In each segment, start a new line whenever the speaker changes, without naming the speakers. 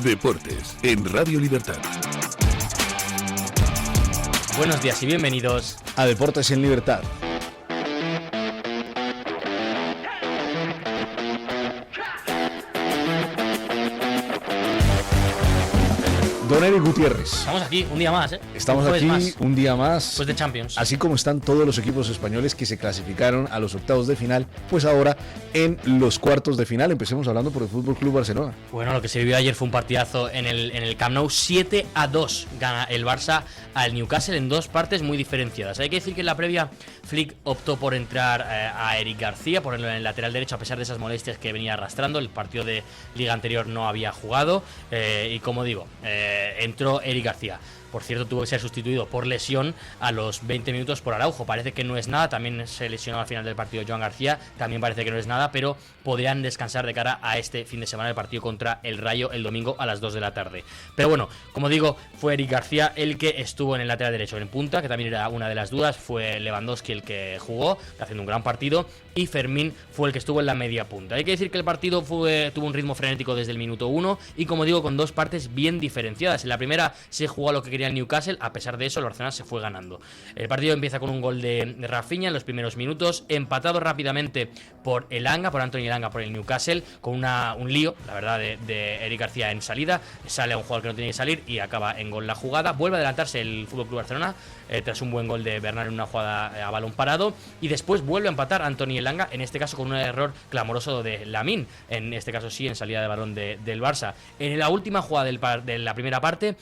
Deportes en Radio Libertad.
Buenos días y bienvenidos
a Deportes en Libertad. Don Eric Gutiérrez.
Estamos aquí un día más, ¿eh?
Estamos aquí un día más.
Pues de Champions.
Así como están todos los equipos españoles que se clasificaron a los octavos de final, pues ahora en los cuartos de final. Empecemos hablando por el Fútbol Club Barcelona.
Bueno, lo que se vivió ayer fue un partidazo en el Camp Nou. 7-2 gana el Barça al Newcastle en dos partes muy diferenciadas. Hay que decir que en la previa Flick optó por entrar a Eric García, ponerlo en el lateral derecho a pesar de esas molestias que venía arrastrando. El partido de Liga anterior no había jugado y como digo, entró Eric García. Por cierto, tuvo que ser sustituido por lesión a los 20 minutos por Araujo. Parece que no es nada, también se lesionó al final del partido Joan García, también parece que no es nada, pero podrían descansar de cara a este fin de semana el partido contra el Rayo el domingo a las 2 de la tarde. Pero bueno, como digo, fue Eric García el que estuvo en el lateral derecho en punta, que también era una de las dudas. Fue Lewandowski el que jugó, haciendo un gran partido, y Fermín fue el que estuvo en la media punta. Hay que decir que el partido tuvo un ritmo frenético desde el minuto 1 y, como digo, con dos partes bien diferenciadas. En la primera se jugó a lo que quería el Newcastle, a pesar de eso el Barcelona se fue ganando. El partido empieza con un gol de Rafinha en los primeros minutos, empatado rápidamente por Anthony Elanga por el Newcastle, con un lío, la verdad, de Eric García en salida. Sale a un jugador que no tiene que salir y acaba en gol la jugada. Vuelve a adelantarse el FC Barcelona tras un buen gol de Bernat en una jugada a balón parado, y después vuelve a empatar Anthony Elanga, en este caso con un error clamoroso de Lamine, en este caso sí, en salida de balón del Barça. En la última jugada de la primera parte,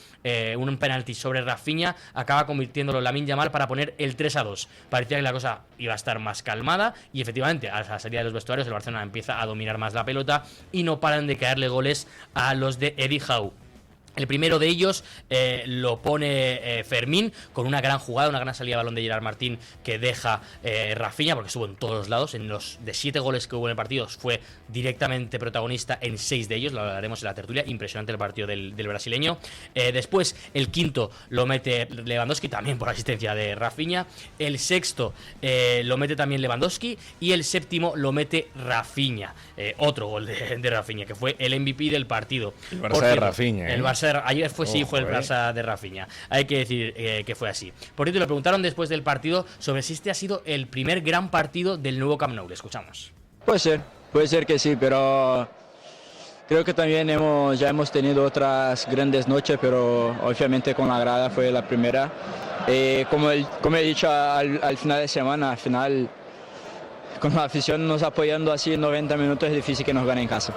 un penalti sobre Rafinha acaba convirtiéndolo Lamine Yamal para poner el 3-2. Parecía que la cosa iba a estar más calmada y efectivamente a la salida de los vestuarios el Barcelona empieza a dominar más la pelota y no paran de caerle goles a los de Eddie Howe. El primero de ellos lo pone Fermín con una gran jugada, una gran salida de balón de Gerard Martín que deja Rafinha, porque estuvo en todos los lados. En los de 7 goles que hubo en el partido fue directamente protagonista en 6 de ellos, lo hablaremos en la tertulia. Impresionante el partido del brasileño. Después el quinto lo mete Lewandowski, también por asistencia de Rafinha. El sexto lo mete también Lewandowski y el séptimo lo mete Rafinha. Otro gol de Rafinha, que fue el MVP del partido.
El Barça de Rafinha.
El Barça ayer fue el Barça de Rafinha. Hay que decir que fue así. Por cierto, le preguntaron después del partido sobre si este ha sido el primer gran partido del nuevo Camp Nou. Le escuchamos.
Puede ser que sí, pero creo que también ya hemos tenido otras grandes noches, pero obviamente con la grada fue la primera. Como he dicho al final de semana, al final con la afición nos apoyando así en 90 minutos es difícil que nos gane en casa.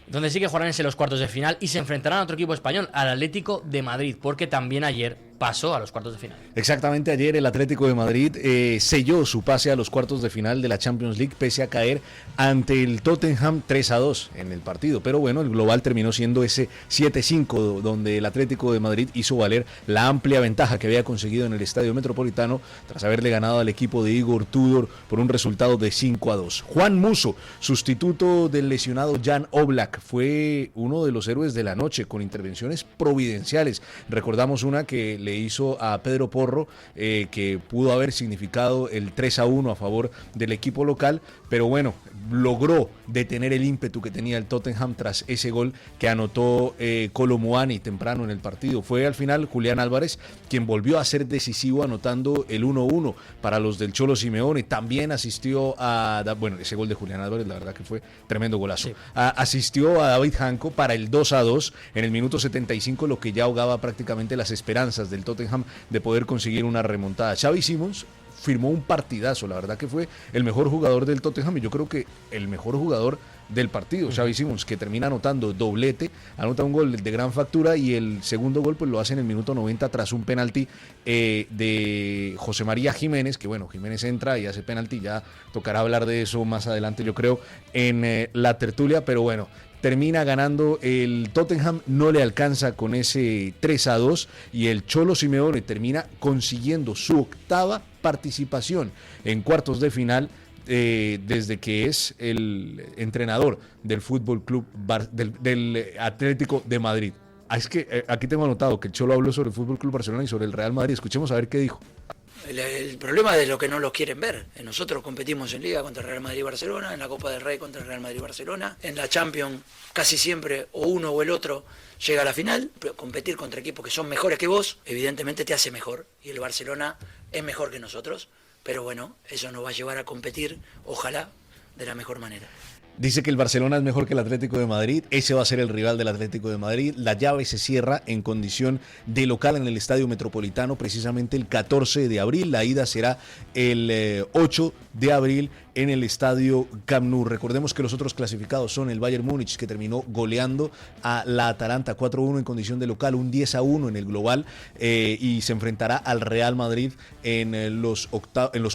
Donde sí que jugarán es en los cuartos de final y se enfrentarán a otro equipo español, al Atlético de Madrid, porque también ayer pasó a los cuartos de final.
Exactamente, ayer el Atlético de Madrid selló su pase a los cuartos de final de la Champions League pese a caer ante el Tottenham 3-2 en el partido, pero bueno, el global terminó siendo ese 7-5 donde el Atlético de Madrid hizo valer la amplia ventaja que había conseguido en el Estadio Metropolitano tras haberle ganado al equipo de Igor Tudor por un resultado de 5-2. Juan Musso, sustituto del lesionado Jan Oblak, fue uno de los héroes de la noche con intervenciones providenciales. Recordamos una que le hizo a Pedro Porro, que pudo haber significado el 3-1 a favor del equipo local, pero bueno, logró detener el ímpetu que tenía el Tottenham tras ese gol que anotó Kolo Muani temprano en el partido. Fue al final Julián Álvarez quien volvió a ser decisivo anotando el 1-1 para los del Cholo Simeone. También asistió ese gol de Julián Álvarez, la verdad que fue tremendo golazo. Sí. Asistió a David Janko para el 2-2 en el minuto 75, lo que ya ahogaba prácticamente las esperanzas del Tottenham de poder conseguir una remontada. Xavi Simons firmó un partidazo, la verdad que fue el mejor jugador del Tottenham y yo creo que el mejor jugador del partido, Xavi Simons, que termina anotando doblete, anota un gol de gran factura y el segundo gol pues lo hace en el minuto 90 tras un penalti de José María Jiménez, que bueno, Jiménez entra y hace penalti, ya tocará hablar de eso más adelante yo creo en la tertulia, pero bueno, termina ganando el Tottenham, no le alcanza con ese 3-2 y el Cholo Simeone termina consiguiendo su octava participación en cuartos de final desde que es el entrenador del Fútbol Club del Atlético de Madrid. Es que aquí tengo anotado que el Cholo habló sobre el Fútbol Club Barcelona y sobre el Real Madrid. Escuchemos a ver qué dijo.
El problema es lo que no los quieren ver. Nosotros competimos en Liga contra Real Madrid y Barcelona, en la Copa del Rey contra Real Madrid y Barcelona, en la Champions casi siempre o uno o el otro llega a la final, pero competir contra equipos que son mejores que vos, evidentemente te hace mejor, y el Barcelona es mejor que nosotros, pero bueno, eso nos va a llevar a competir, ojalá, de la mejor manera.
Dice que el Barcelona es mejor que el Atlético de Madrid, ese va a ser el rival del Atlético de Madrid. La llave se cierra en condición de local en el Estadio Metropolitano precisamente el 14 de abril, la ida será el 8 de abril en el Estadio Camp Nou. Recordemos que los otros clasificados son el Bayern Múnich, que terminó goleando a la Atalanta 4-1 en condición de local, un 10-1 en el global, y se enfrentará al Real Madrid en los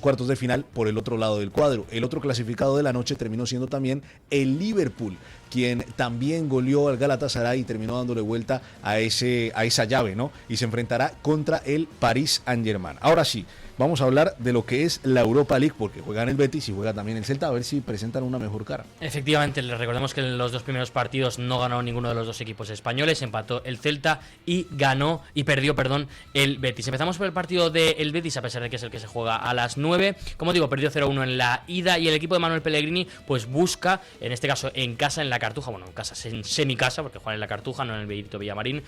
cuartos de final por el otro lado del cuadro. El otro clasificado de la noche terminó siendo también el Liverpool, quien también goleó al Galatasaray y terminó dándole vuelta a esa llave, ¿no? Y se enfrentará contra el Paris Saint-Germain. Ahora sí, vamos a hablar de lo que es la Europa League, porque juegan el Betis y juega también el Celta, a ver si presentan una mejor cara.
Efectivamente, recordemos que en los dos primeros partidos no ganó ninguno de los dos equipos españoles, empató el Celta y perdió el Betis. Empezamos por el partido del Betis, a pesar de que es el que se juega a las 9. Como digo, perdió 0-1 en la ida y el equipo de Manuel Pellegrini pues busca, en este caso en casa, en la Cartuja, bueno, en casa, en semicasa, porque juegan en la Cartuja, no en el Benito Villamarín,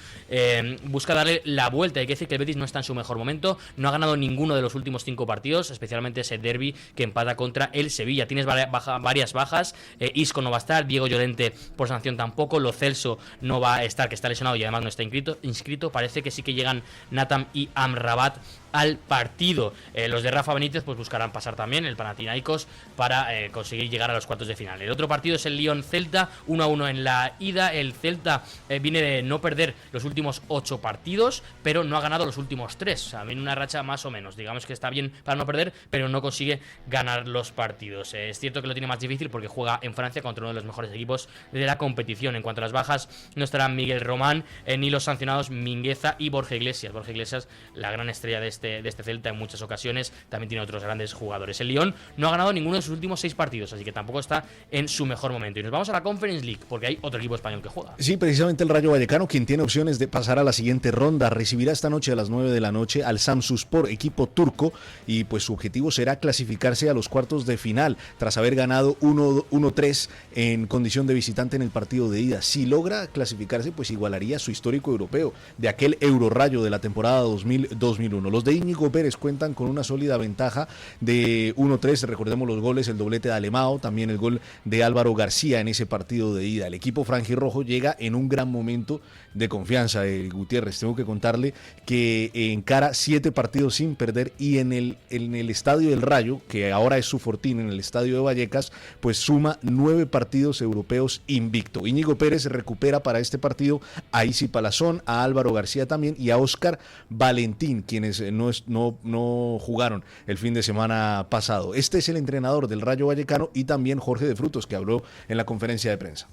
busca darle la vuelta. Hay que decir que el Betis no está en su mejor momento, no ha ganado ninguno de los últimos 5 partidos, especialmente ese derbi que empata contra el Sevilla. Tienes varias bajas, Isco no va a estar, Diego Llorente por sanción tampoco, Lo Celso no va a estar, que está lesionado y además no está inscrito. Parece que sí que llegan Nathan y Amrabat al partido. Los de Rafa Benítez pues buscarán pasar también el Panathinaikos para conseguir llegar a los cuartos de final. El otro partido es el Lyon-Celta, 1-1 en la ida. El Celta viene de no perder los últimos 8 partidos, pero no ha ganado los últimos 3. O sea, viene una racha más o menos. Digamos que está bien para no perder, pero no consigue ganar los partidos. Es cierto que lo tiene más difícil porque juega en Francia contra uno de los mejores equipos de la competición. En cuanto a las bajas, no estarán Miguel Román, ni los sancionados Mingueza y Borja Iglesias. Borja Iglesias, la gran estrella de este Celta en muchas ocasiones, también tiene otros grandes jugadores. El Lyon no ha ganado ninguno de sus últimos 6 partidos, así que tampoco está en su mejor momento. Y nos vamos a la Conference League, porque hay otro equipo español que juega.
Sí, precisamente el Rayo Vallecano, quien tiene opciones de pasar a la siguiente ronda, recibirá esta noche a las 9 de la noche al Samsunspor, equipo turco, y pues su objetivo será clasificarse a los cuartos de final, tras haber ganado 1-3 en condición de visitante en el partido de ida. Si logra clasificarse, pues igualaría su histórico europeo, de aquel Eurorayo de la temporada 2000-2001. Los de Íñigo Pérez cuentan con una sólida ventaja de 1-3, recordemos los goles, el doblete de Alemão, también el gol de Álvaro García en ese partido de ida. El equipo franjirrojo llega en un gran momento de confianza, Gutiérrez. Tengo que contarle que encara 7 partidos sin perder y en el estadio del Rayo, que ahora es su fortín, en el estadio de Vallecas, pues suma 9 partidos europeos invicto. Íñigo Pérez recupera para este partido a Isi Palazón, a Álvaro García también y a Óscar Valentín, quienes no jugaron el fin de semana pasado. Este es el entrenador del Rayo Vallecano y también Jorge de Frutos, que habló en la conferencia de prensa.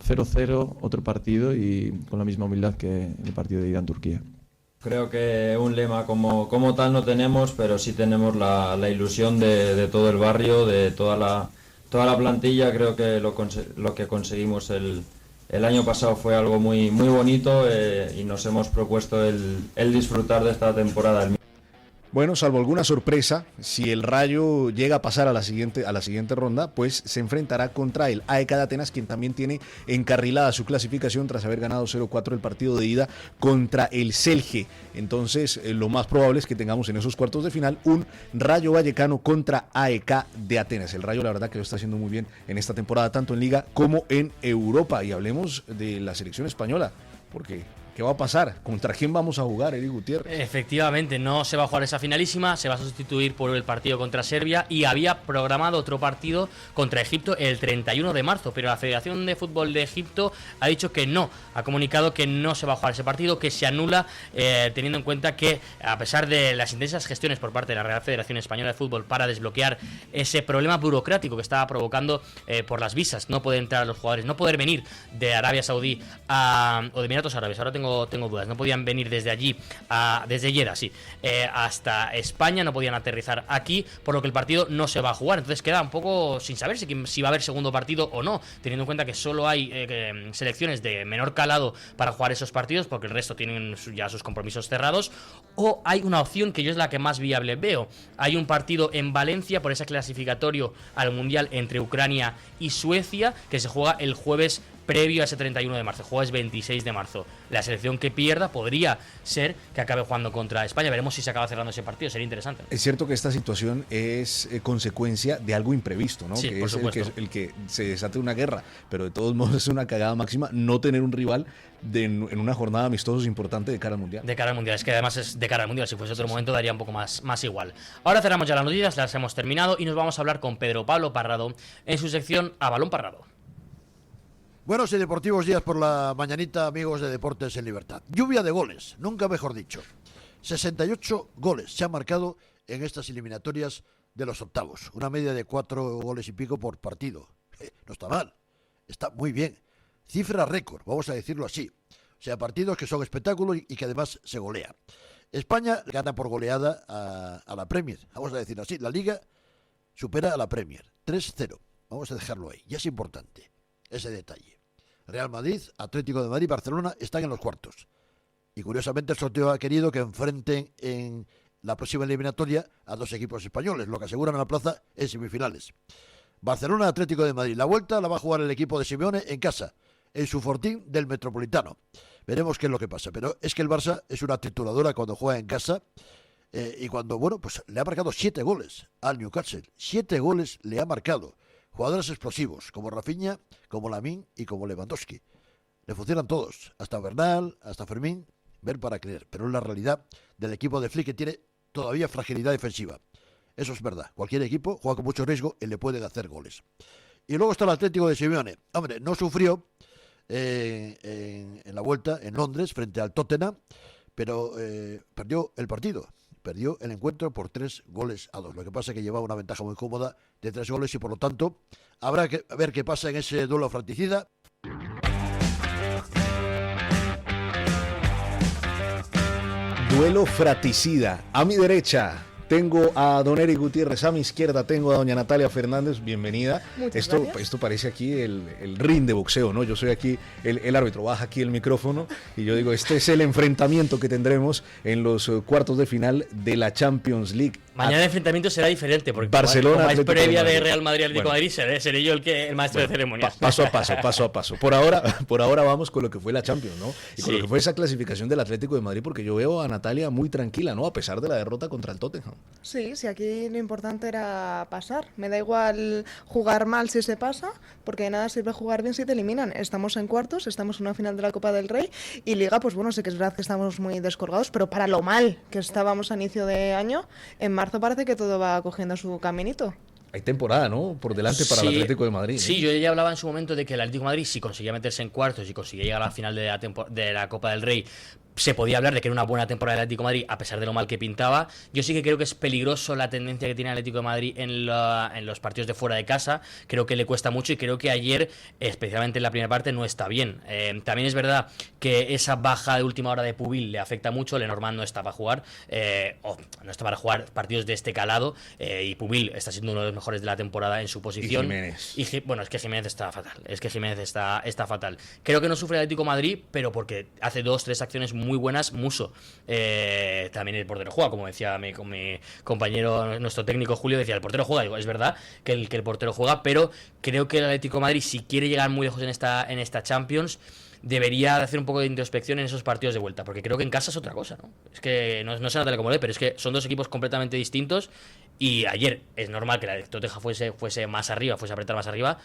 0-0, otro partido y con la misma humildad que el partido de ida en Turquía.
Creo que un lema como tal no tenemos, pero sí tenemos la ilusión de todo el barrio, de toda la plantilla. Creo que lo que conseguimos el año pasado fue algo muy, muy bonito y nos hemos propuesto el disfrutar de esta temporada.
Bueno, salvo alguna sorpresa, si el Rayo llega a pasar a la siguiente ronda, pues se enfrentará contra el AEK de Atenas, quien también tiene encarrilada su clasificación tras haber ganado 0-4 el partido de ida contra el Celje. Entonces, lo más probable es que tengamos en esos cuartos de final un Rayo Vallecano contra AEK de Atenas. El Rayo, la verdad, que lo está haciendo muy bien en esta temporada, tanto en Liga como en Europa. Y hablemos de la selección española, porque ¿qué va a pasar? ¿Contra quién vamos a jugar, Eric Gutiérrez?
Efectivamente, no se va a jugar esa finalísima, se va a sustituir por el partido contra Serbia y había programado otro partido contra Egipto el 31 de marzo, pero la Federación de Fútbol de Egipto ha dicho que no, ha comunicado que no se va a jugar ese partido, que se anula, teniendo en cuenta que a pesar de las intensas gestiones por parte de la Real Federación Española de Fútbol para desbloquear ese problema burocrático que estaba provocando por las visas, no pueden entrar los jugadores, no poder venir de Arabia Saudí o de Emiratos Árabes, ahora tengo tengo dudas. No podían venir desde allí, desde Jeddah, sí, hasta España, no podían aterrizar aquí, por lo que el partido no se va a jugar. Entonces queda un poco sin saber si va a haber segundo partido o no, teniendo en cuenta que solo hay selecciones de menor calado para jugar esos partidos, porque el resto tienen ya sus compromisos cerrados. O hay una opción que yo es la que más viable veo. Hay un partido en Valencia por ese clasificatorio al Mundial entre Ucrania y Suecia, que se juega el jueves previo a ese 31 de marzo, jueves 26 de marzo. La selección que pierda podría ser que acabe jugando contra España. Veremos si se acaba cerrando ese partido, sería interesante.
Es cierto que esta situación es consecuencia de algo imprevisto, ¿no?
Sí,
que
por
es
supuesto.
el que se desate una guerra, pero de todos modos es una cagada máxima no tener un rival en una jornada amistosa importante de cara al Mundial.
De cara al Mundial, es que además es de cara al Mundial. Si fuese otro momento daría un poco más igual. Ahora cerramos ya las noticias, las hemos terminado y nos vamos a hablar con Pedro Pablo Parrado en su sección A Balón Parrado.
Buenos y deportivos días por la mañanita, amigos de Deportes en Libertad. Lluvia de goles, nunca mejor dicho. 68 goles se han marcado en estas eliminatorias de los octavos. Una media de 4 goles y pico por partido. No está mal, está muy bien. Cifra récord, vamos a decirlo así. O sea, partidos que son espectáculos y que además se golean. España gana por goleada a la Premier, vamos a decirlo así. La Liga supera a la Premier, 3-0. Vamos a dejarlo ahí, ya es importante ese detalle. Real Madrid, Atlético de Madrid y Barcelona están en los cuartos. Y curiosamente el sorteo ha querido que enfrenten en la próxima eliminatoria a dos equipos españoles, lo que aseguran a la plaza en semifinales. Barcelona, Atlético de Madrid. La vuelta la va a jugar el equipo de Simeone en casa, en su fortín del Metropolitano. Veremos qué es lo que pasa. Pero es que el Barça es una trituradora cuando juega en casa y cuando, bueno, pues le ha marcado 7 goles al Newcastle. 7 goles le ha marcado. Jugadores explosivos, como Rafinha, como Lamine y como Lewandowski. Le funcionan todos, hasta Bernal, hasta Fermín, ver para creer. Pero es la realidad del equipo de Flick, que tiene todavía fragilidad defensiva. Eso es verdad. Cualquier equipo juega con mucho riesgo y le pueden hacer goles. Y luego está el Atlético de Simeone. Hombre, no sufrió en la vuelta en Londres frente al Tottenham, pero perdió el partido. Perdió el encuentro por 3-2. Lo que pasa es que llevaba una ventaja muy cómoda de 3 goles y por lo tanto habrá que ver qué pasa en ese duelo fratricida.
Duelo fratricida. A mi derecha tengo a don Eric Gutiérrez, a mi izquierda tengo a doña Natalia Fernández, bienvenida. Esto parece aquí el ring de boxeo, ¿no? Yo soy aquí el árbitro, baja aquí el micrófono y yo digo, este es el enfrentamiento que tendremos en los cuartos de final de la Champions League.
Mañana el enfrentamiento será diferente, porque
Barcelona,
como es
Atlético
previa
de
de Real Madrid Atlético de Madrid, seré yo el maestro de ceremonias.
Paso a paso. Por ahora vamos con lo que fue la Champions, ¿no? Y con lo que fue esa clasificación del Atlético de Madrid, porque yo veo a Natalia muy tranquila, ¿no? A pesar de la derrota contra el Tottenham.
Sí, aquí lo importante era pasar. Me da igual jugar mal si se pasa, porque de nada sirve jugar bien si te eliminan. Estamos en cuartos, estamos en una final de la Copa del Rey y Liga, pues bueno, sí que es verdad que estamos muy descolgados, pero para lo mal que estábamos a inicio de año, en marzo parece que todo va cogiendo su caminito.
Hay temporada, ¿no? Por delante para el Atlético de Madrid.
Sí, yo ya hablaba en su momento de que el Atlético de Madrid, si conseguía meterse en cuartos y conseguía llegar a la final de la Copa del Rey, se podía hablar de que era una buena temporada del Atlético de Madrid, a pesar de lo mal que pintaba. Yo sí que creo que es peligroso la tendencia que tiene el Atlético de Madrid en los partidos de fuera de casa. Creo que le cuesta mucho y creo que ayer, especialmente en la primera parte, no está bien. También es verdad que esa baja de última hora de Pubil le afecta mucho. Lenormand no está para jugar, no está para jugar partidos de este calado, y Pubil está siendo uno de los mejores de la temporada en su posición.
Y Jiménez.
Bueno, es que Jiménez está fatal. Está fatal. Creo que no sufre el Atlético de Madrid, pero porque hace 2-3 acciones muy buenas. Muso, también el portero juega, como decía con mi compañero, nuestro técnico Julio, decía, el portero juega. Digo, es verdad que el portero juega, pero creo que el Atlético de Madrid, si quiere llegar muy lejos en esta Champions, debería hacer un poco de introspección en esos partidos de vuelta, porque creo que en casa es otra cosa, ¿no? Es que no se nota como pero es que son dos equipos completamente distintos, y ayer es normal que la Tottenham fuese más arriba, fuese a apretar más arriba,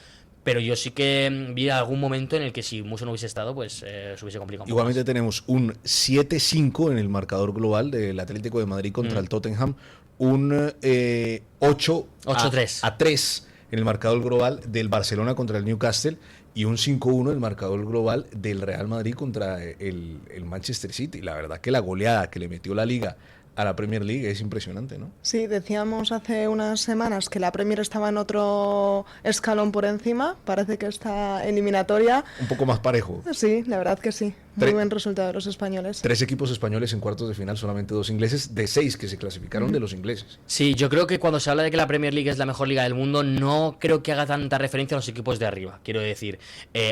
pero yo sí que vi algún momento en el que si Muso no hubiese estado, pues se hubiese complicado un poco.
Igualmente tenemos un 7-5 en el marcador global del Atlético de Madrid contra el Tottenham, un 8-3 en el marcador global del Barcelona contra el Newcastle y un 5-1 en el marcador global del Real Madrid contra el Manchester City. La verdad que la goleada que le metió la Liga a la Premier League es impresionante, ¿no?
Sí, decíamos hace unas semanas que la Premier estaba en otro escalón por encima. Parece que esta eliminatoria...
Un poco más parejo.
Sí, la verdad que sí. Muy buen resultado de los españoles.
3 equipos españoles en cuartos de final, solamente 2 ingleses, de 6 que se clasificaron de los ingleses.
Sí, yo creo que cuando se habla de que la Premier League es la mejor liga del mundo, no creo que haga tanta referencia a los equipos de arriba. Quiero decir,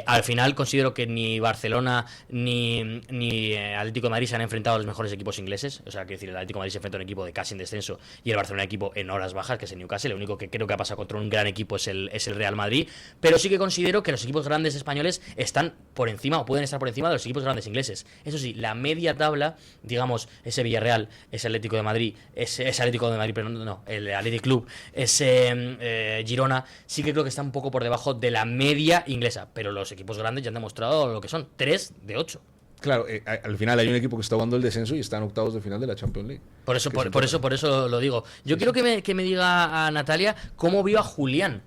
al final considero que ni Barcelona ni Atlético de Madrid se han enfrentado a los mejores equipos ingleses. O sea, quiero decir, el Atlético de Madrid se enfrenta a un equipo de casi en descenso y el Barcelona equipo en horas bajas, que es el Newcastle. Lo único que creo que ha pasado contra un gran equipo es el Real Madrid. Pero sí que considero que los equipos grandes españoles están por encima o pueden estar por encima de los equipos grandes ingleses. Eso sí, la media tabla, digamos, ese Villarreal, ese Atlético de Madrid, ese Atlético de Madrid, pero no, el Athletic Club, ese Girona, sí que creo que está un poco por debajo de la media inglesa. Pero los equipos grandes ya han demostrado lo que son, 3 de 8.
Claro, al final hay un equipo que está jugando el descenso y está en octavos de final de la Champions League.
Por eso lo digo. Yo quiero que me diga a Natalia cómo vio a Julián.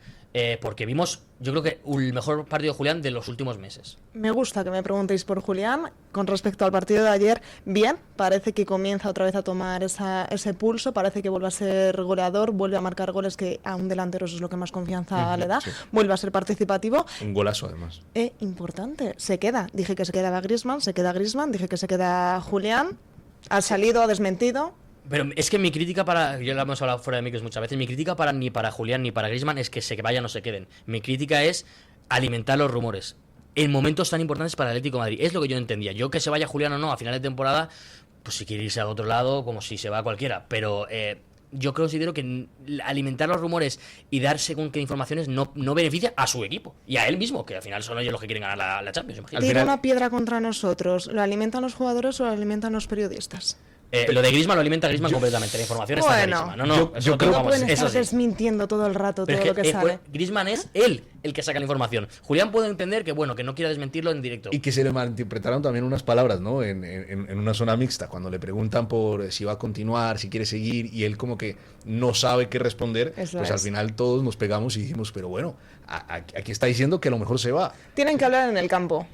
Porque vimos, yo creo que el mejor partido de Julián de los últimos meses.
Me gusta que me preguntéis por Julián. Con respecto al partido de ayer, bien, parece que comienza otra vez a tomar ese pulso, parece que vuelve a ser goleador, vuelve a marcar goles, que a un delantero eso es lo que más confianza le da, sí. Vuelve a ser participativo.
Un golazo además.
Importante, se queda. Dije que se quedaba Griezmann, dije que se queda Julián, ha salido, ha desmentido.
Pero es que mi crítica yo lo hemos hablado fuera de micros muchas veces, mi crítica ni para Julián ni para Griezmann es que se vayan o se queden. Mi crítica es alimentar los rumores en momentos tan importantes para el Atlético de Madrid. Es lo que yo entendía. Yo que se vaya Julián o no a final de temporada, pues si quiere irse a otro lado, como si se va a cualquiera. Pero yo considero que alimentar los rumores y dar según qué informaciones no beneficia a su equipo y a él mismo, que al final son ellos los que quieren ganar la Champions.
Tira una piedra contra nosotros. ¿Lo alimentan los jugadores o lo alimentan los periodistas?
Lo de Griezmann lo alimenta Griezmann completamente. La información está clarísima.
Yo creo que pueden estar desmintiendo todo el rato todo lo que sale.
Griezmann es él el que saca la información. Julián puede entender que que no quiera desmentirlo en directo.
Y que se le malinterpretaron también unas palabras, ¿no? En una zona mixta, cuando le preguntan por si va a continuar, si quiere seguir, y él como que no sabe qué responder, al final todos nos pegamos y dijimos, pero bueno, aquí está diciendo que a lo mejor se va.
Tienen que hablar en el campo.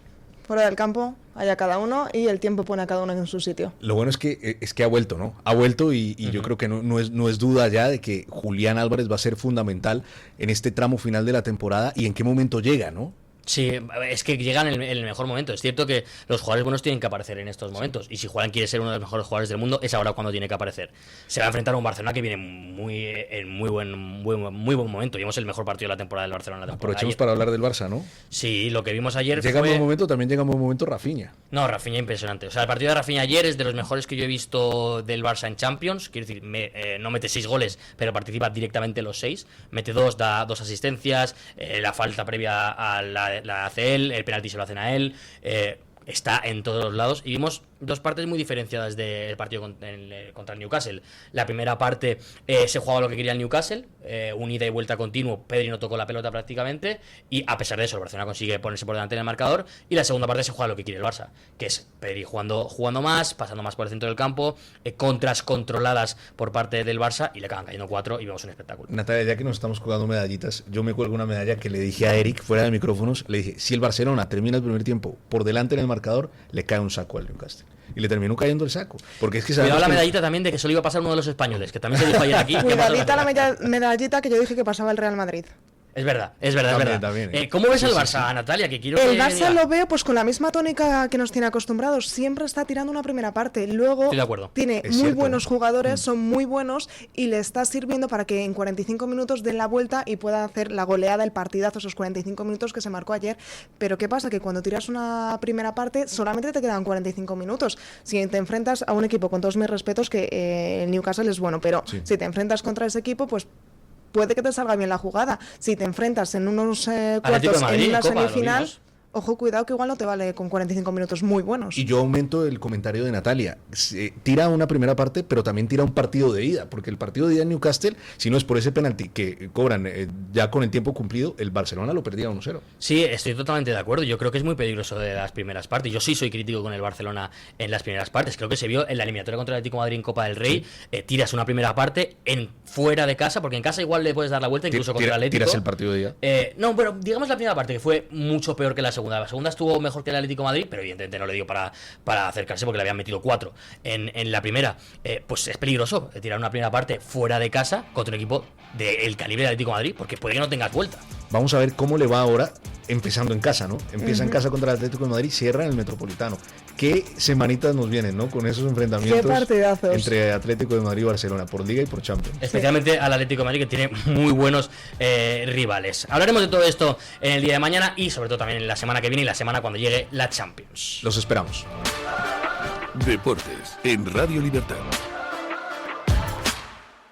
Fuera del campo, haya cada uno y el tiempo pone a cada uno en su sitio.
Lo bueno es que ha vuelto, ¿no? Ha vuelto y yo creo que no es duda ya de que Julián Álvarez va a ser fundamental en este tramo final de la temporada y en qué momento llega, ¿no?
Sí, es que llegan en el mejor momento. Es cierto que los jugadores buenos tienen que aparecer en estos momentos. Y si Julián quiere ser uno de los mejores jugadores del mundo, es ahora cuando tiene que aparecer. Se va a enfrentar a un Barcelona que viene en muy buen momento. Vimos el mejor partido de la temporada del Barcelona.
Aprovechemos para hablar del Barça, ¿no?
Sí, lo que vimos ayer
llega un momento, también llega un momento Rafinha.
No, Rafinha impresionante. O sea, el partido de Rafinha ayer es de los mejores que yo he visto del Barça en Champions. Quiero decir, no mete 6 goles, pero participa directamente en los 6. Mete 2, da 2 asistencias, la falta previa a la hace él, el penalti se lo hacen a él, está en todos los lados y vimos dos partes muy diferenciadas del partido contra el Newcastle. La primera parte se jugaba lo que quería el Newcastle, un ida y vuelta continuo, Pedri no tocó la pelota prácticamente y a pesar de eso el Barcelona consigue ponerse por delante en el marcador, y la segunda parte se juega lo que quiere el Barça, que es Pedri jugando más, pasando más por el centro del campo, contras controladas por parte del Barça y le acaban cayendo 4 y vemos un espectáculo.
Natalia, ya que nos estamos colgando medallitas, yo me cuelgo una medalla que le dije a Eric fuera de micrófonos, le dije, si el Barcelona termina el primer tiempo por delante en el marcador, le cae un saco al Newcastle. Y le terminó cayendo el saco. Porque es que
cuidado la medallita también de que solo iba a pasar uno de los españoles, que también se dijo ayer aquí.
Cuidadita la medallita que yo dije que pasaba el Real Madrid.
Es verdad. También. ¿Cómo ves el Barça, Natalia? Que quiero
el Barça lo veo pues con la misma tónica que nos tiene acostumbrados. Siempre está tirando una primera parte. Luego tiene muy buenos jugadores, son muy buenos y le está sirviendo para que en 45 minutos den la vuelta y pueda hacer la goleada, el partidazo, esos 45 minutos que se marcó ayer. Pero ¿qué pasa? Que cuando tiras una primera parte solamente te quedan 45 minutos. Si te enfrentas a un equipo, con todos mis respetos, que el Newcastle es bueno, pero si te enfrentas contra ese equipo, pues puede que te salga bien la jugada. Si te enfrentas en unos cuartos, en una semifinal, ojo, cuidado que igual no te vale con 45 minutos muy buenos.
Y yo aumento el comentario de Natalia. Tira una primera parte, pero también tira un partido de ida, porque el partido de ida en Newcastle, si no es por ese penalti que cobran ya con el tiempo cumplido, el Barcelona lo perdía 1-0.
Sí, estoy totalmente de acuerdo. Yo creo que es muy peligroso de las primeras partes. Yo sí soy crítico con el Barcelona en las primeras partes. Creo que se vio en la eliminatoria contra el Atlético de Madrid en Copa del Rey. Tiras una primera parte fuera de casa, porque en casa igual le puedes dar la vuelta, incluso contra el Atlético.
Tiras el partido de ida.
No, pero digamos la primera parte, que fue mucho peor que la segunda. La segunda estuvo mejor que el Atlético de Madrid, pero evidentemente no le digo para acercarse porque le habían metido 4 en la primera. Pues es peligroso tirar una primera parte fuera de casa contra un equipo del calibre del Atlético de Madrid, porque puede que no tengas vuelta.
Vamos a ver cómo le va ahora, empezando en casa, ¿no? Empieza en casa contra el Atlético de Madrid, cierra en el Metropolitano. ¿Qué semanitas nos vienen, no? Con esos enfrentamientos
Qué partidazos.
entre Atlético de Madrid y Barcelona, por Liga y por Champions.
Especialmente al Atlético de Madrid, que tiene muy buenos rivales. Hablaremos de todo esto en el día de mañana y sobre todo también en la semana que viene y la semana cuando llegue la Champions.
Los esperamos.
Deportes en Radio Libertad.